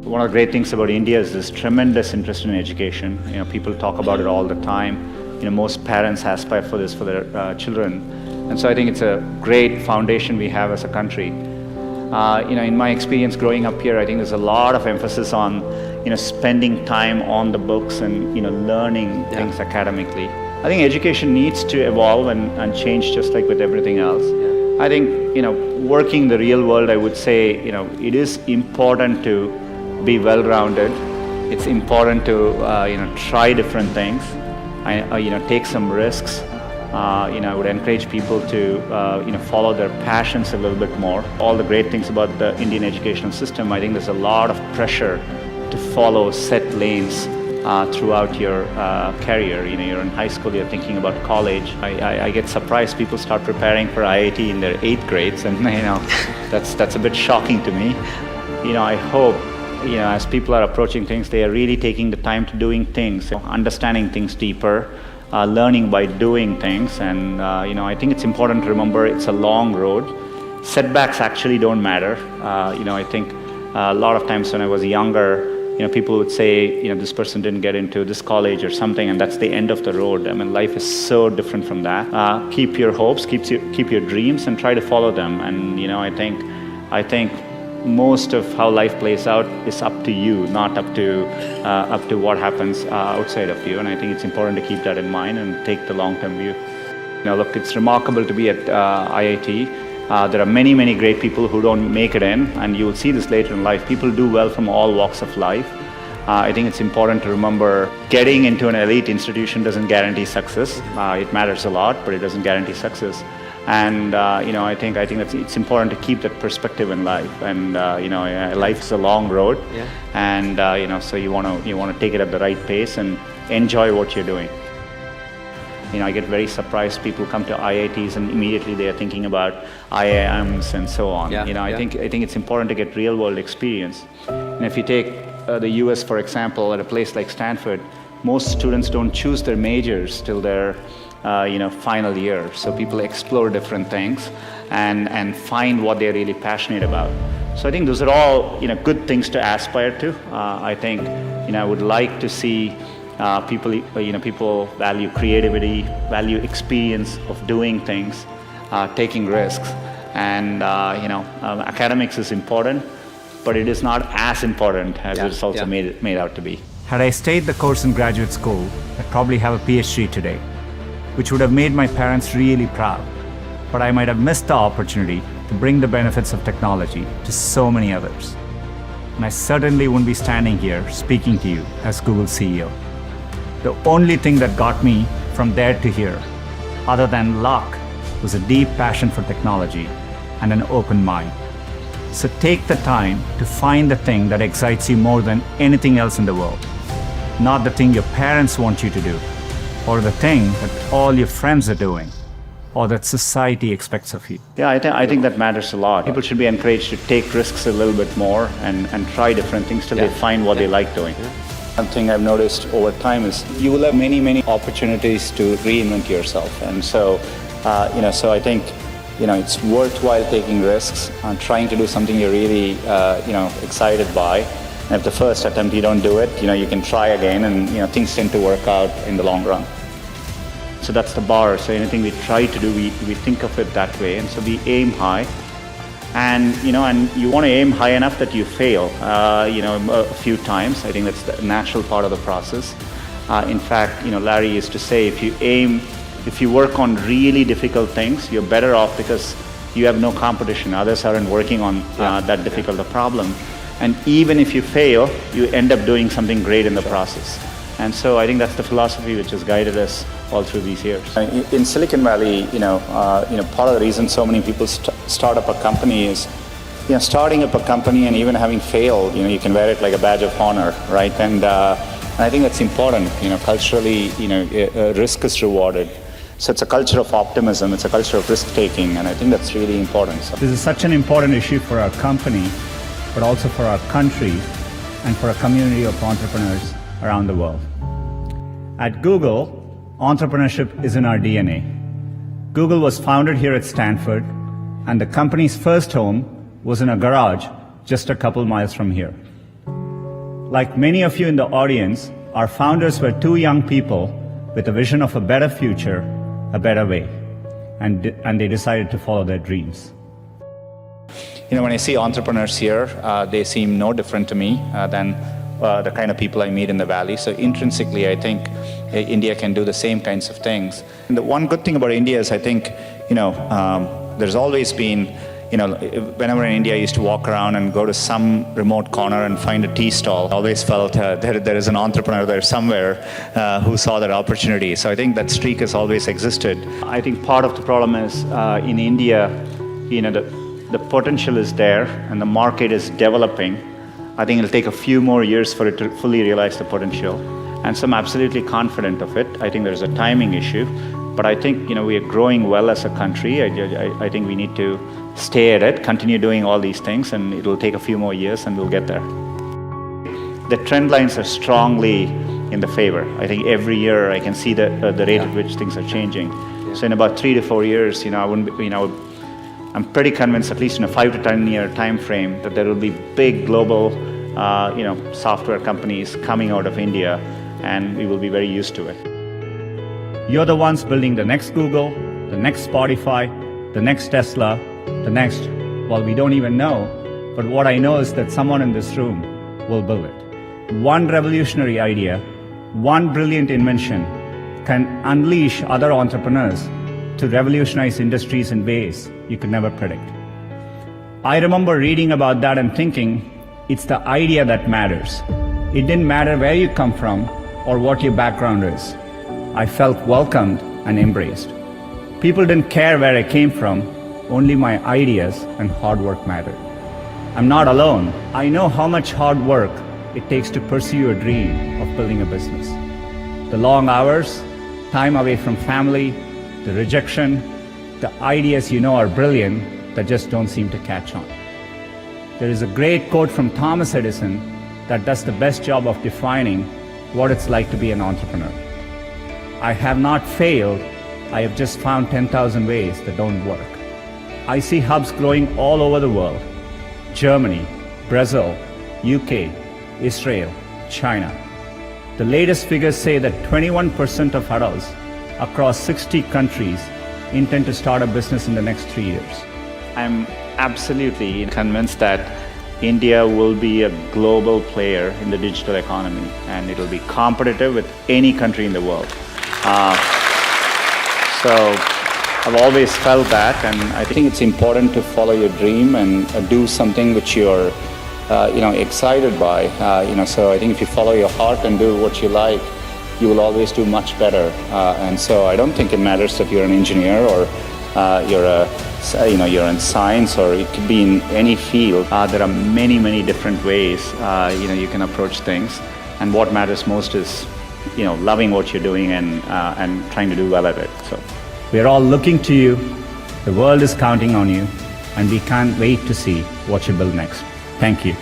One of the great things about India is this tremendous interest in education. People talk about it all the time. Most parents aspire for this for their children. And so I think it's a great foundation we have as a country. In my experience growing up here, I think there's a lot of emphasis on, spending time on the books and, learning things academically. I think education needs to evolve and change just like with everything else. I think, working the real world, I would say, it is important to be well-rounded. It's important to, try different things, take some risks. I would encourage people to, follow their passions a little bit more. All the great things about the Indian educational system, I think there's a lot of pressure to follow set lanes throughout your career. You're in high school, you're thinking about college. I get surprised people start preparing for IIT in their 8th grades, and that's a bit shocking to me. I hope, as people are approaching things, they are really taking the time to doing things, understanding things deeper, learning by doing things. And I think it's important to remember it's a long road. Setbacks actually don't matter. I think a lot of times when I was younger, people would say, this person didn't get into this college or something, and that's the end of the road. I mean, life is so different from that. Keep your hopes, keep your dreams, and try to follow them. And I think most of how life plays out is up to you, not up to what happens outside of you. And I think it's important to keep that in mind and take the long-term view. Look, it's remarkable to be at IIT. There are many, many great people who don't make it in, and you will see this later in life. People do well from all walks of life. I think it's important to remember getting into an elite institution doesn't guarantee success. It matters a lot, but it doesn't guarantee success. And I think it's important to keep that perspective in life. And life is a long road, and so you want to take it at the right pace and enjoy what you're doing. I get very surprised. People come to IITs and immediately they are thinking about IIMs and so on. I think it's important to get real-world experience. And if you take the US, for example, at a place like Stanford, most students don't choose their majors till their final year. So people explore different things and find what they're really passionate about. So I think those are all good things to aspire to. I think I would like to see people value creativity, value experience of doing things, taking risks, and academics is important, but it is not as important as it's also made out to be. Had I stayed the course in graduate school, I'd probably have a PhD today, which would have made my parents really proud. But I might have missed the opportunity to bring the benefits of technology to so many others. And I certainly wouldn't be standing here speaking to you as Google's CEO. The only thing that got me from there to here, other than luck, was a deep passion for technology and an open mind. So take the time to find the thing that excites you more than anything else in the world. Not the thing your parents want you to do, or the thing that all your friends are doing, or that society expects of you. Yeah, I think that matters a lot. People should be encouraged to take risks a little bit more and try different things till they find what they like doing. Something I've noticed over time is you will have many, many opportunities to reinvent yourself. And so, so I think, it's worthwhile taking risks and trying to do something you're really, excited by. And if the first attempt you don't do it, you can try again, and, things tend to work out in the long run. So that's the bar. So anything we try to do, we think of it that way. And so we aim high. And you want to aim high enough that you fail, a few times. I think that's the natural part of the process. In fact, Larry used to say, if you work on really difficult things, you're better off because you have no competition. Others aren't working on that difficult a problem. And even if you fail, you end up doing something great in the process. And so I think that's the philosophy which has guided us all through these years. In Silicon Valley, part of the reason so many people start up a company is, starting up a company and even having failed, you can wear it like a badge of honor, right? And I think that's important. Culturally, risk is rewarded. So it's a culture of optimism. It's a culture of risk-taking, and I think that's really important. So this is such an important issue for our company, but also for our country and for a community of entrepreneurs around the world. At Google, entrepreneurship is in our DNA. Google was founded here at Stanford, and the company's first home was in a garage just a couple miles from here. Like many of you in the audience, our founders were two young people with a vision of a better future, a better way, and they decided to follow their dreams. You know, when I see entrepreneurs here, they seem no different to me than the kind of people I meet in the Valley. So intrinsically, I think India can do the same kinds of things. And the one good thing about India is I think, there's always been, whenever in India I used to walk around and go to some remote corner and find a tea stall, I always felt there is an entrepreneur there somewhere who saw that opportunity. So I think that streak has always existed. I think part of the problem is in India, the potential is there and the market is developing. I think it'll take a few more years for it to fully realize the potential. And so I'm absolutely confident of it. I think there's a timing issue, but I think we are growing well as a country. I think we need to stay at it, continue doing all these things, and it'll take a few more years and we'll get there. The trend lines are strongly in the favor. I think every year I can see the rate at which things are changing. Yeah. So in about 3 to 4 years, I'm pretty convinced, at least in a 5 to 10 year time frame, that there will be big global, software companies coming out of India, and we will be very used to it. You're the ones building the next Google, the next Spotify, the next Tesla, we don't even know, but what I know is that someone in this room will build it. One revolutionary idea, one brilliant invention can unleash other entrepreneurs to revolutionize industries in ways you could never predict. I remember reading about that and thinking, it's the idea that matters. It didn't matter where you come from or what your background is. I felt welcomed and embraced. People didn't care where I came from, only my ideas and hard work mattered. I'm not alone. I know how much hard work it takes to pursue a dream of building a business. The long hours, time away from family, the rejection, the ideas are brilliant that just don't seem to catch on. There is a great quote from Thomas Edison that does the best job of defining what it's like to be an entrepreneur. I have not failed, I have just found 10,000 ways that don't work. I see hubs growing all over the world: Germany, Brazil, UK, Israel, China. The latest figures say that 21% of adults across 60 countries intend to start a business in the next 3 years. I'm absolutely convinced that India will be a global player in the digital economy, and it will be competitive with any country in the world. So I've always felt that, and I think it's important to follow your dream and do something which you're excited by. So I think if you follow your heart and do what you like, you will always do much better. And so I don't think it matters if you're an engineer or you're in science, or it could be in any field. There are many different ways you can approach things, and what matters most is loving what you're doing and trying to do well at it. So we're all looking to you. The world is counting on you, and we can't wait to see what you build next. Thank you.